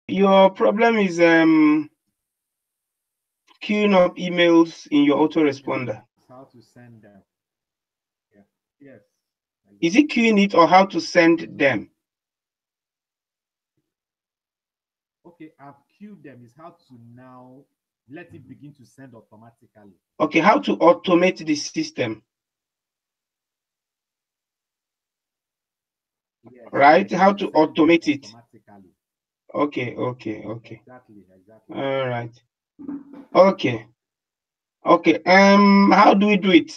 Your problem is queuing up emails in your autoresponder. How to send them. Yeah. Yes. Is it queuing it or how to send them? Okay, I've queued them. Is how to now let it begin to send automatically. Okay, how to automate the system? Yes, Right? yes, How yes. to Send them automate it? automatically. Okay. Exactly, exactly. All right. Okay. How do we do it?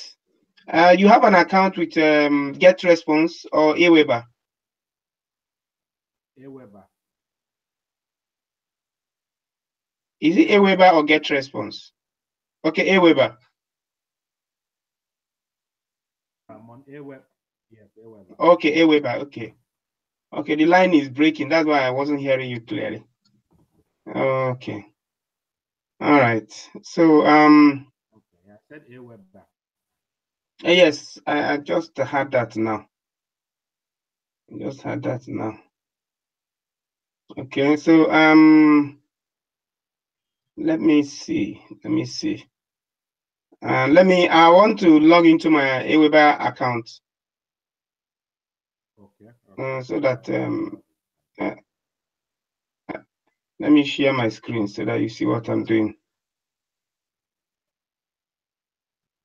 You have an account with GetResponse or Aweber? Aweber. Is it Aweber or GetResponse? Okay, Aweber. I'm on Aweber. Yes, Aweber. Okay, Aweber. Okay. Okay, the line is breaking. That's why I wasn't hearing you clearly. Okay. All right. So Okay, I said Aweber. yes, I just had that now. Just had that now. Okay, so let me see. I want to log into my Aweber account. Okay. So that uh, let me share my screen so that you see what I'm doing.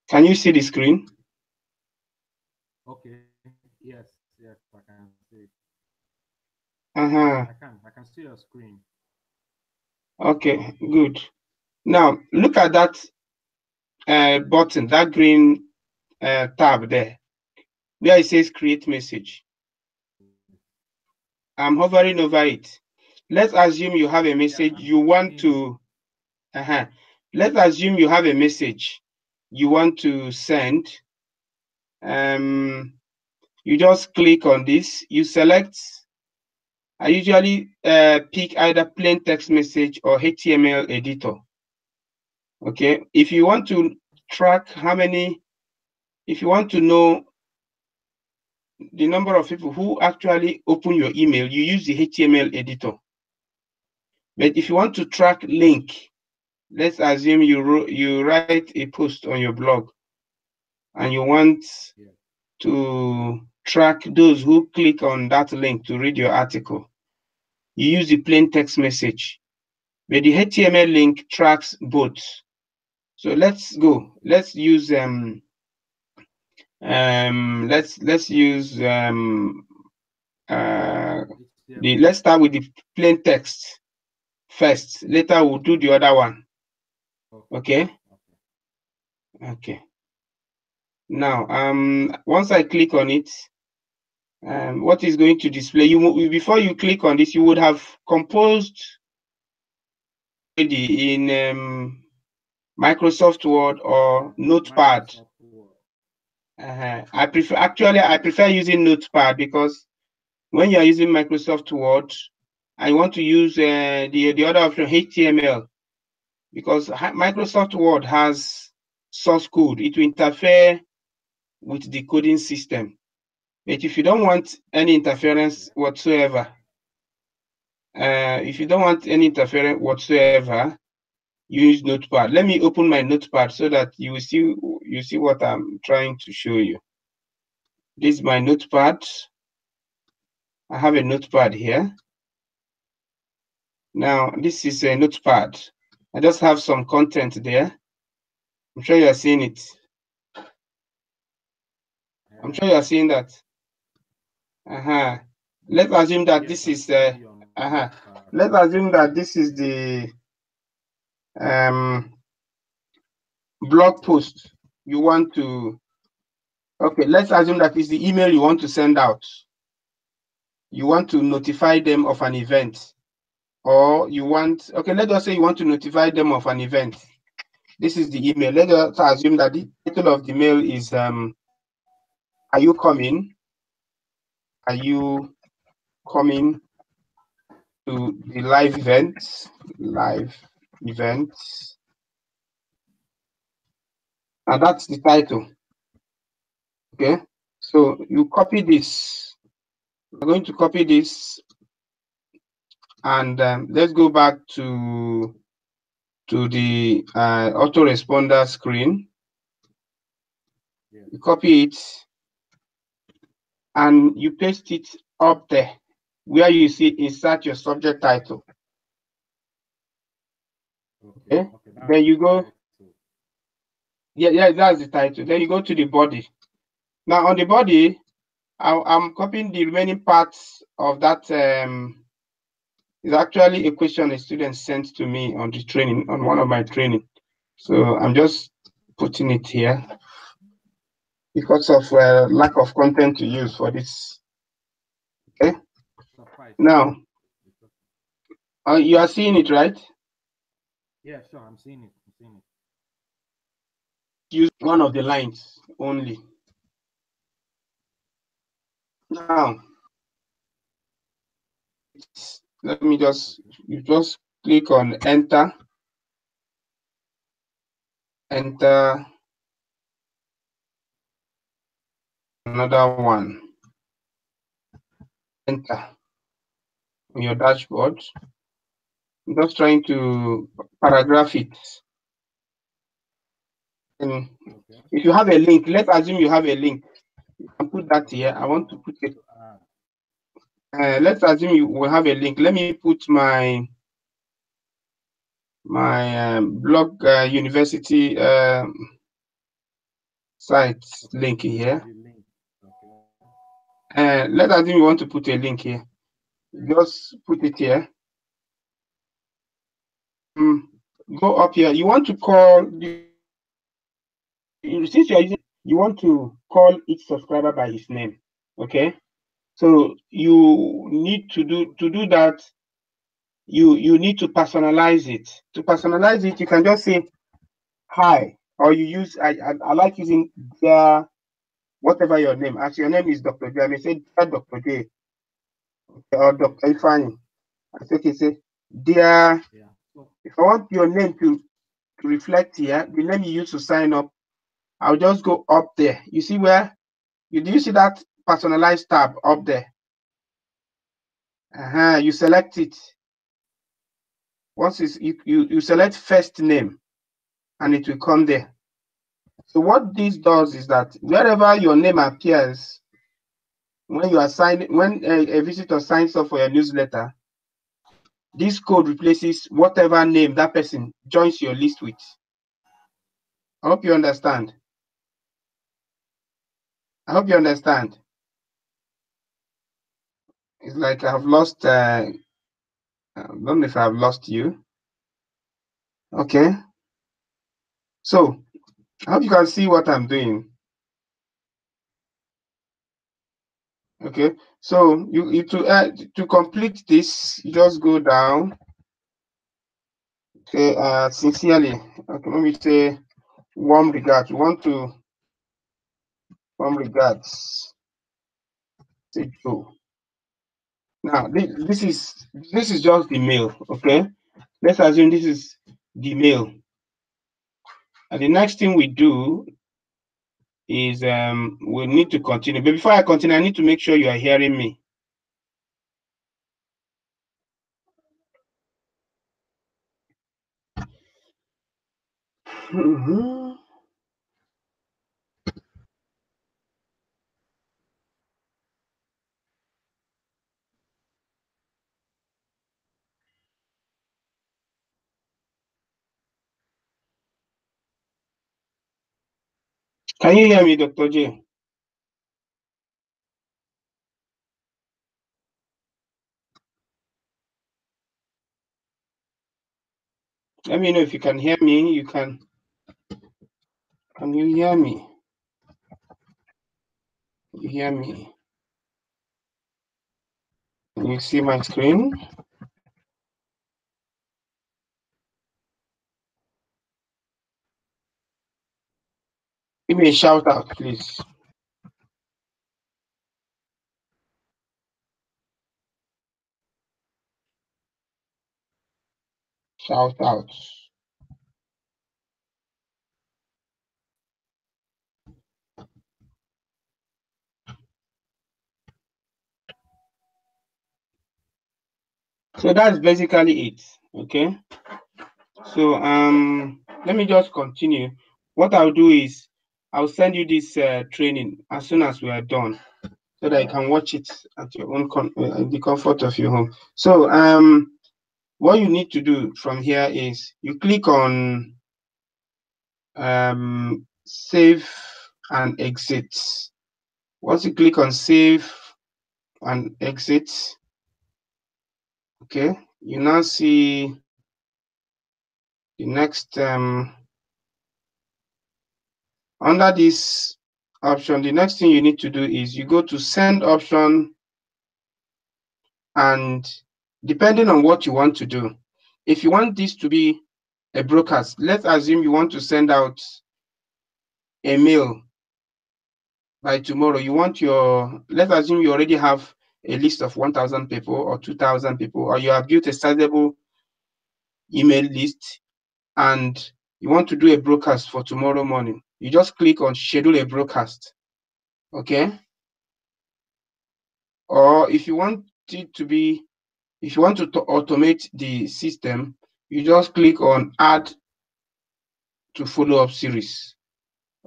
Can you see the screen? Okay. Yes, yes, I can see. Uh-huh. I can see your screen. Okay, good. Now look at that button, that green tab there, where it says create message. I'm hovering over it. Let's assume you have a message you want to. Let's assume you have a message you want to send. You just click on this. You select. I usually pick either plain text message or HTML editor. Okay. If you want to track how many, if you want to know the number of people who actually open your email, you use the HTML editor. But if you want to track link, let's assume you write a post on your blog and you want to track those who click on that link to read your article. You use the plain text message, but the HTML link tracks both. So let's go. Let's use let's start with the plain text first. Later we'll do the other one. Okay. Okay. Now once I click on it, what is going to display? You before you click on this, you would have composed already in Microsoft Word or Notepad. I prefer using Notepad because when you are using Microsoft Word, I want to use the other option, HTML, because Microsoft Word has source code. It will interfere with the coding system. But if you don't want any interference whatsoever, use Notepad. Let me open my Notepad so that you see what I'm trying to show you. This is my Notepad. I have a Notepad here. Now, this is a Notepad. I just have some content there. I'm sure you are seeing it. I'm sure you are seeing that. Let's assume that this is let's assume that this is the blog post you want to. Okay, let's assume that is the email you want to send out. You want to notify them of an event, or you want, okay, let's just say you want to notify them of an event. This is the email. Let's just assume that the title of the mail is are you coming? Are you coming to the live events? Live events. And that's the title. Okay. So you copy this. We're going to copy this And let's go back to the autoresponder screen. Yes. You copy it and you paste it up there where you see insert your subject title. Okay. Okay. Okay. Then That's the you go, title. yeah, that's the title. Then you go to the body. Now on the body, I'm copying the remaining parts of that. It's actually a question a student sent to me on the training, on one of my training. So I'm just putting it here because of lack of content to use for this. Okay. Suffice. Now, It's okay. you are seeing it, right? Yeah, sure. I'm seeing it. I'm seeing it. Use one of the lines only. Now, let me just, Okay. you just click on enter, enter another one, enter on your dashboard. I'm just trying to paragraph it. And Okay. if you have a link, let's assume you have a link. You can put that Okay. here. I want to put it. To add. Let's assume you will have a link. Let me put my blog university site Okay. link here. The link. Okay. Let's assume you want to put a link here. Just put it here. Go up here. You want to call since you are using, you want to call each subscriber by his name. Okay. So you need to do that. You need to personalize it. To personalize it, you can just say hi, or you use I like using their whatever your name. As your name is Dr. J, I may say dear Dr. J or Okay. Dr. Ifani. I say okay, say dear. Yeah. So If I want your name to reflect here, the name you use to sign up, I'll just go up there. You see where do you see that personalized tab up there? You select it. Once you select first name and it will come there. So what this does is that wherever your name appears, when you are signing, when a visitor signs up for your newsletter, this code replaces whatever name that person joins your list with. I hope you understand. I hope you understand. It's like I've lost, I don't know if I've lost you. Okay. So I hope you can see what I'm doing. Okay. So you to complete this, you just go down. Okay. Sincerely. Okay. Let me say warm regards. You want to warm regards. Say Joe. Now this is just the mail. Okay. Let's assume this is the mail. And the next thing we do is we need to continue. But before I continue, I need to make sure you are hearing me. Mhm. Can you hear me, Dr. J? Let me know if you can hear me. You can you hear me? You hear me? Can you see my screen? Give me a shout out, please. Shout out. So that's basically it. Okay. So let me just continue. What I'll do is I'll send you this training as soon as we are done, so that you can watch it at your own in the comfort of your home. So what you need to do from here is you click on save and exit. Once you click on save and exit, okay, you now see the next under this option. The next thing you need to do is you go to send option, and depending on what you want to do, if you want this to be a broadcast, let's assume you want to send out a mail by tomorrow. You want let's assume you already have a list of 1,000 people or 2,000 people, or you have built a sizable email list, and you want to do a broadcast for tomorrow morning. You just click on schedule a broadcast. Okay. Or if you want it to be, if you want to automate the system, you just click on add to follow-up series.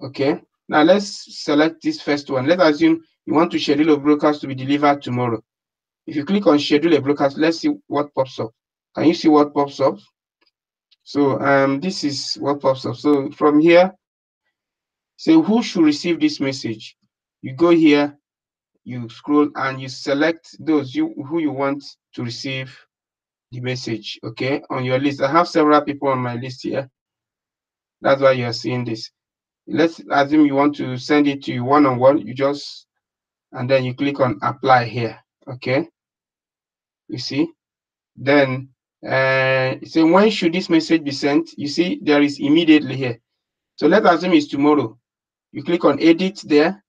Okay. Now let's select this first one. Let's assume you want to schedule a broadcast to be delivered tomorrow. If you click on schedule a broadcast, let's see what pops up. Can you see what pops up? So this is what pops up. So from here, say who should receive this message. You go here, you scroll, and you select those who you want to receive the message. Okay, on your list. I have several people on my list here. That's why you are seeing this. Let's assume you want to send it to you one-on-one. You just, and then you click on apply here. Okay, you see. Then so when should this message be sent? You see there is immediately here. So let's assume it's tomorrow. You click on edit there,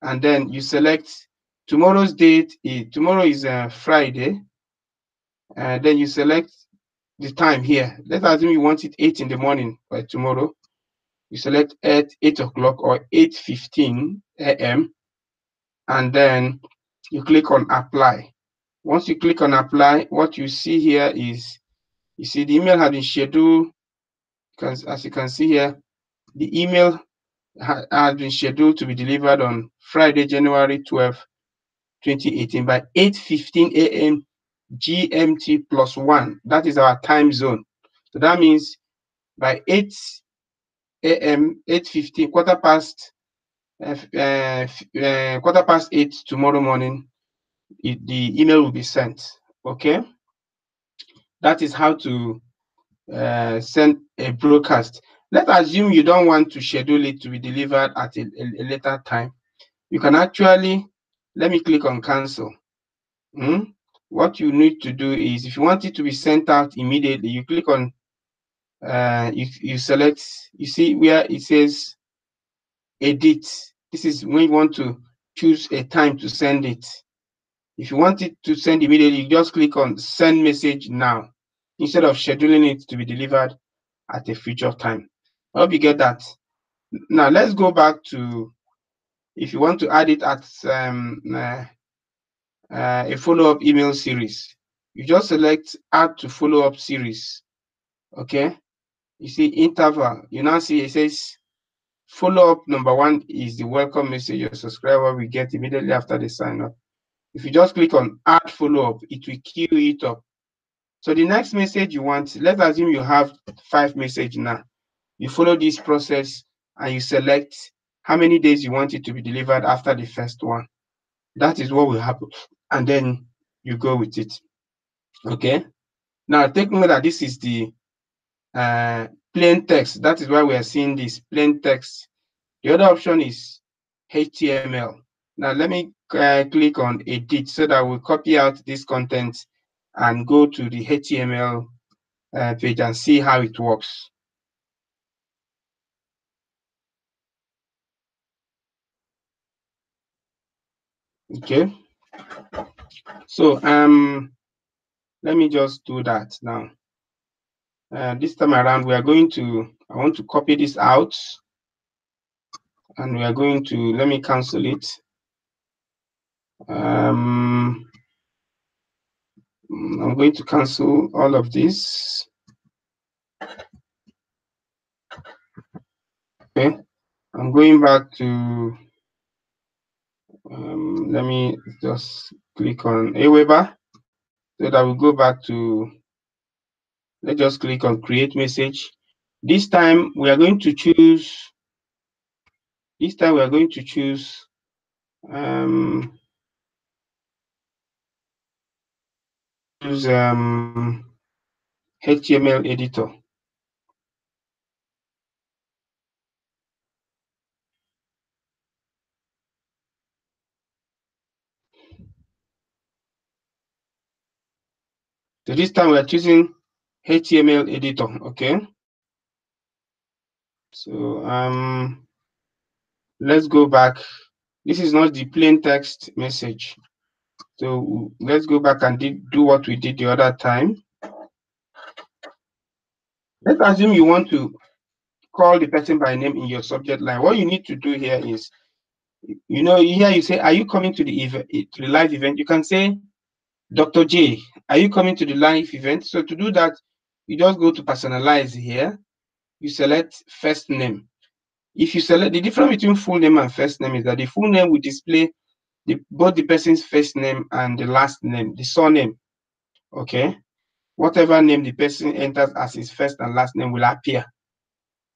and then you select tomorrow's date. Tomorrow is Friday. Then you select the time here. Let's assume you want it 8 in the morning by tomorrow. You select at 8 o'clock or 8:15 a.m. and then you click on apply. Once you click on apply, what you see here is, you see the email has been scheduled. Because as you can see here, the email has been scheduled to be delivered on Friday, January 12, 2018 by 8:15 a.m. GMT plus 1. That is our time zone. So that means by 8 a.m., 8:15, quarter past 8 tomorrow morning, the email will be sent. Okay, that is how to send a broadcast. Let's assume you don't want to schedule it to be delivered at a later time. You can actually, let me click on cancel. What you need to do is, if you want it to be sent out immediately, you click on, you select, you see where it says edit. This is when you want to choose a time to send it. If you want it to send immediately, you just click on send message now, instead of scheduling it to be delivered at a future time. I hope you get that. Now let's go back to, if you want to add it at a follow-up email series, you just select add to follow-up series. Okay, you see interval, you now see it says follow-up number 1 is the welcome message your subscriber will get immediately after they sign up. If you just click on add follow-up, it will queue it up. So the next message you want, let's assume you have 5 messages now. You follow this process and you select how many days you want it to be delivered after the first one. That is what will happen. And then you go with it. Okay. Now take note that this is the plain text. That is why we are seeing this plain text. The other option is HTML. Now let me click on edit so that we'll copy out this content and go to the HTML page and see how it works. Okay. So let me just do that now. This time around, we are going to, I want to copy this out, and we are going to, let me cancel it. I'm going to cancel all of this. Okay, I'm going back to, let me just click on Aweber so that we go back to, let's just click on create message. This time we are going to choose, um, use HTML editor. So this time we are choosing HTML editor. Okay. So let's go back. This is not the plain text message. So let's go back and do what we did the other time. Let's assume you want to call the person by name in your subject line. What you need to do here is, here you say, are you coming to the event, to the live event? You can say, Dr. J, are you coming to the live event? So to do that, you just go to personalize here. You select first name. If you select, the difference between full name and first name is that the full name will display both the person's first name and the last name, the surname. Okay. Whatever name the person enters as his first and last name will appear.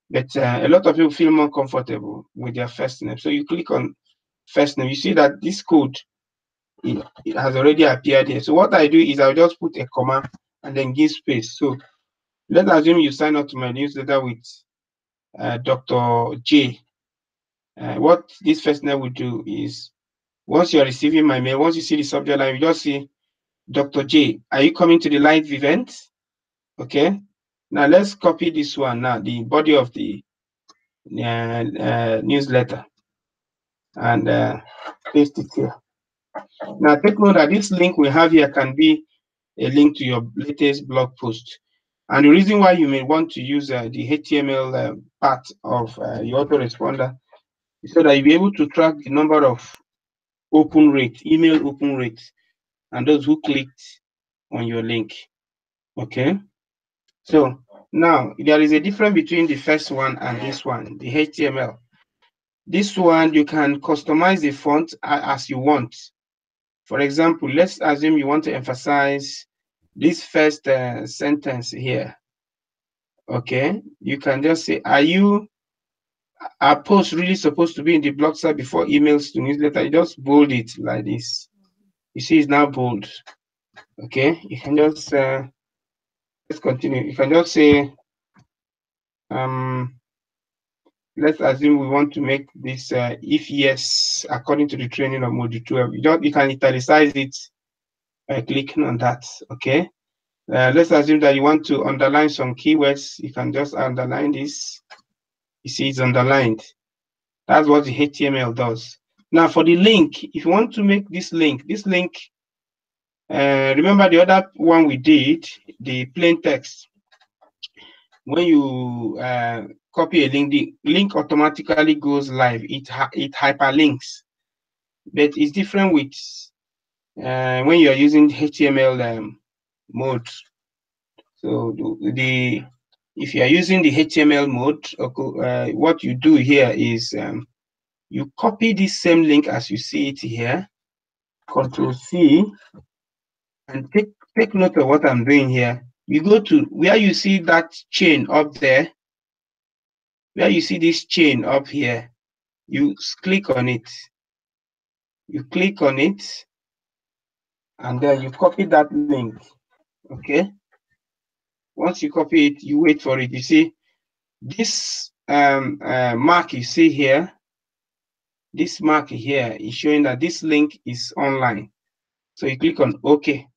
But a lot of people feel more comfortable with their first name. So you click on first name. You see that this code, it has already appeared here. So what I do is I'll just put a comma and then give space. So let's assume you sign up to my newsletter with Dr. J. What this first name will do is, once you're receiving my mail, once you see the subject line, you just see Dr. J, are you coming to the live event? Okay. Now let's copy this one now, the body of the newsletter, and paste it here. Now take note that this link we have here can be a link to your latest blog post. And the reason why you may want to use the HTML part of your autoresponder is so that you'll be able to track the number of open rate, email open rates, and those who clicked on your link. Okay. So now there is a difference between the first one and this one, the HTML. This one, you can customize the font as you want. For example, let's assume you want to emphasize this first sentence here. Okay, you can just say, are posts really supposed to be in the blog site before emails to newsletter? You just bold it like this. You see, it's now bold. Okay, you can just let's continue. You can just say, let's assume we want to make this if yes, according to the training of module 12. You can italicize it by clicking on that. Okay. Let's assume that you want to underline some keywords. You can just underline this. You see, it's underlined. That's what the HTML does. Now, for the link, if you want to make this link, remember the other one we did, the plain text. When you copy a link, the link automatically goes live. It hyperlinks, but it's different with when you are using HTML mode. So if you are using the HTML mode, what you do here is you copy this same link as you see it here, Control C, and take note of what I'm doing here. You go to where you see that chain up there, where you see this chain up here, you click on it. You click on it, and then you copy that link. Okay. Once you copy it, you wait for it. You see this mark you see here. This mark here is showing that this link is online. So you click on OK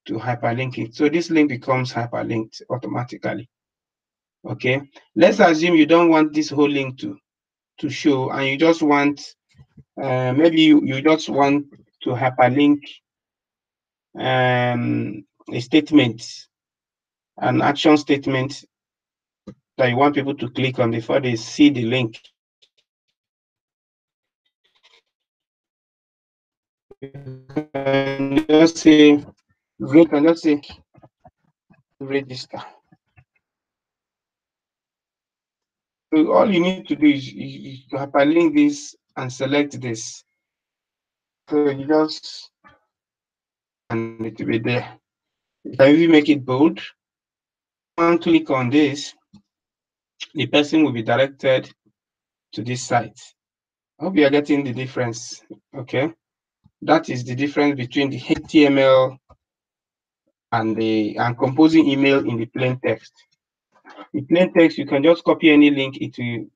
to hyperlink it. So this link becomes hyperlinked automatically. Okay. Let's assume you don't want this whole link to show, and you just want maybe you just want to hyperlink a statement, an action statement that you want people to click on before they see the link. You can just say can just say register. So all you need to do is you hyperlink this and select this. So you just and it will be there. You can even make it bold. One click on this, the person will be directed to this site. I hope you are getting the difference. Okay, that is the difference between the HTML and composing email in the plain text. The plain text, you can just copy any link, it will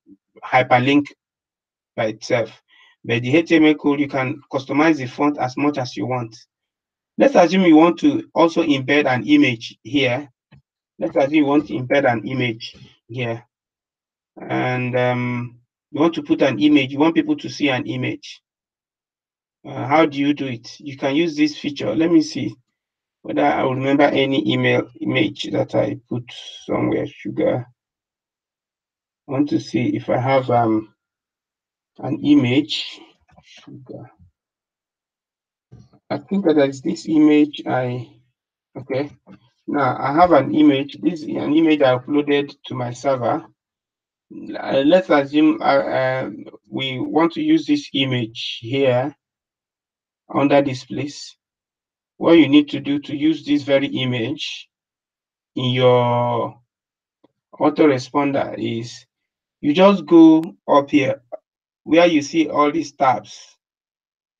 hyperlink by itself. But the HTML code, you can customize the font as much as you want. Let's assume you want to also embed an image here. Let's assume you want to embed an image here. And you want to put an image, you want people to see an image. How do you do it? You can use this feature. Let me see whether I will remember any image that I put somewhere. Sugar. I want to see if I have an image. Sugar. I think that is this image. Okay. Now I have an image. This is an image I uploaded to my server. Let's assume we want to use this image here under this place. What you need to do to use this very image in your autoresponder is you just go up here where you see all these tabs.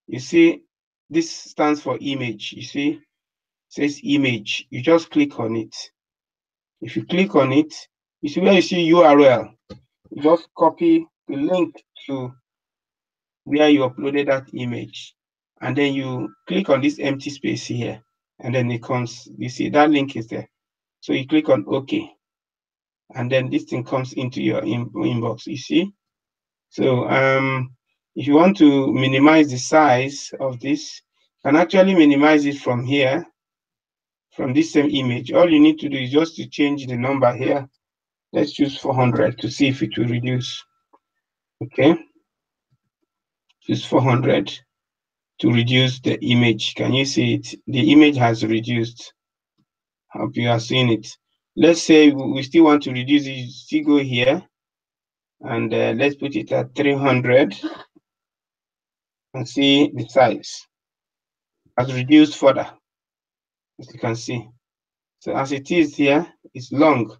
You see this stands for image. You see it says image. You just click on it. If you click on it, you see where you see URL. You just copy the link to where you uploaded that image, and then you click on this empty space here, and then it comes, you see that link is there. So you click on OK, and then this thing comes into your inbox, you see. So if you want to minimize the size of this, you can actually minimize it from here, from this same image. All you need to do is just to change the number here. Let's choose 400 to see if it will reduce. Okay, choose 400 to reduce the image. Can you see it? The image has reduced. Hope you are seeing it. Let's say we still want to reduce it. Still go here and let's put it at 300 and see the size has reduced further, as you can see. So as it is here, it's long.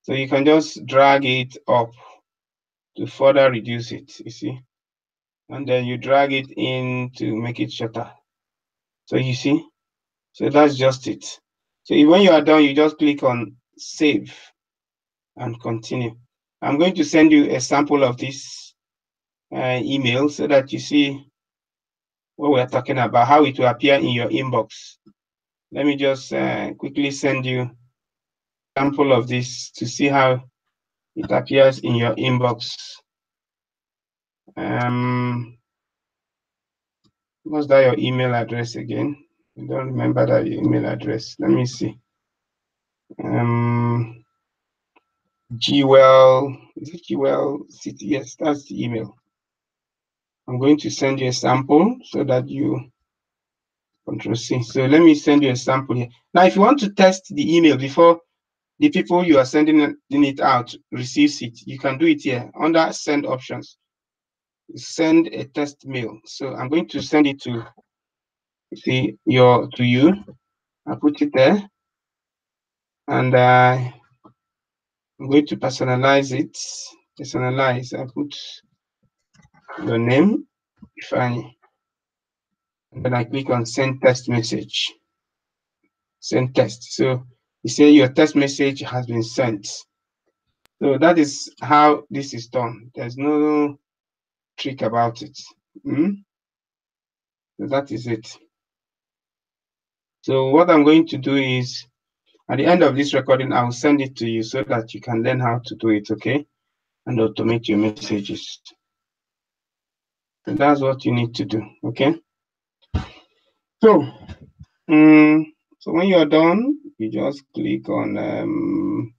So you can just drag it up to further reduce it, you see. And then you drag it in to make it shorter. So you see, so that's just it. So when you are done, you just click on save and continue. I'm going to send you a sample of this email so that you see what we're talking about, how it will appear in your inbox. Let me just quickly send you a sample of this to see how it appears in your inbox. What's that your email address again? I don't remember that email address. Let me see. Gwell, is it Gwell City? Yes, that's the email. I'm going to send you a sample so that you Control C. So let me send you a sample here. Now, if you want to test the email before the people you are sending it out receives it, you can do it here under send options. Send a test mail. So I'm going to send it to you. I put it there, and I'm going to personalize it. Personalize. I put your name, Ifani, and then I click on send test message. Send test. So you say your test message has been sent. So that is how this is done. There's no trick about it. So that is it. So what I'm going to do is, at the end of this recording, I will send it to you so that you can learn how to do it, okay? And automate your messages. So that's what you need to do, okay? So, so when you're done, you just click on,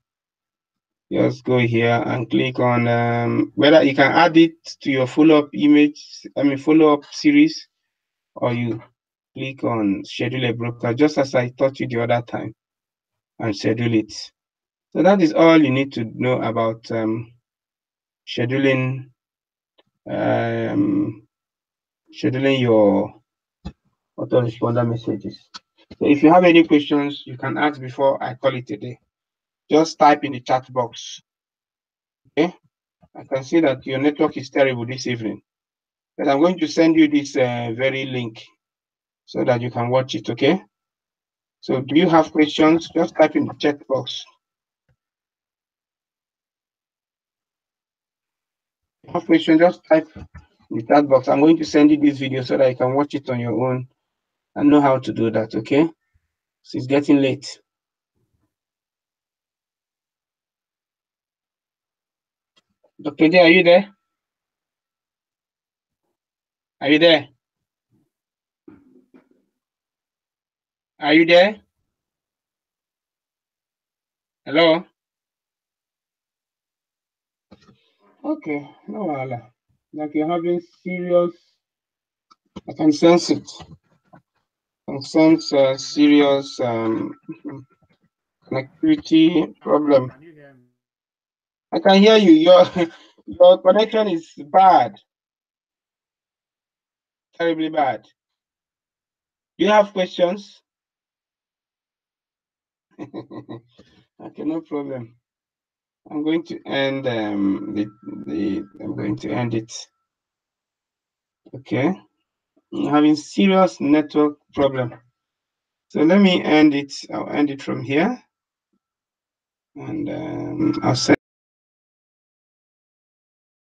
just go here and click on whether you can add it to your follow-up image, follow-up series, or you click on schedule a broker, just as I taught you the other time, and schedule it. So that is all you need to know about scheduling um, scheduling your autoresponder messages. So if you have any questions, you can ask before I call it a day. Just type in the chat box. Okay, I can see that your network is terrible this evening, but I'm going to send you this very link so that you can watch it. Okay. So do you have questions? Just type in the chat box. If you have questions, just type in the chat box. I'm going to send you this video so that you can watch it on your own and know how to do that. Okay. So it's getting late. Dr. J, are you there? Are you there? Are you there? Hello? Okay, no wahala. Like you're having serious, I can sense it. I can sense serious connectivity problem. Can you hear me? I can hear you. Your connection is bad, terribly bad. Do you have questions? Okay, no problem. I'm going to end I'm going to end it. Okay, I'm having serious network problem. So let me end it. I'll end it from here, and I'll send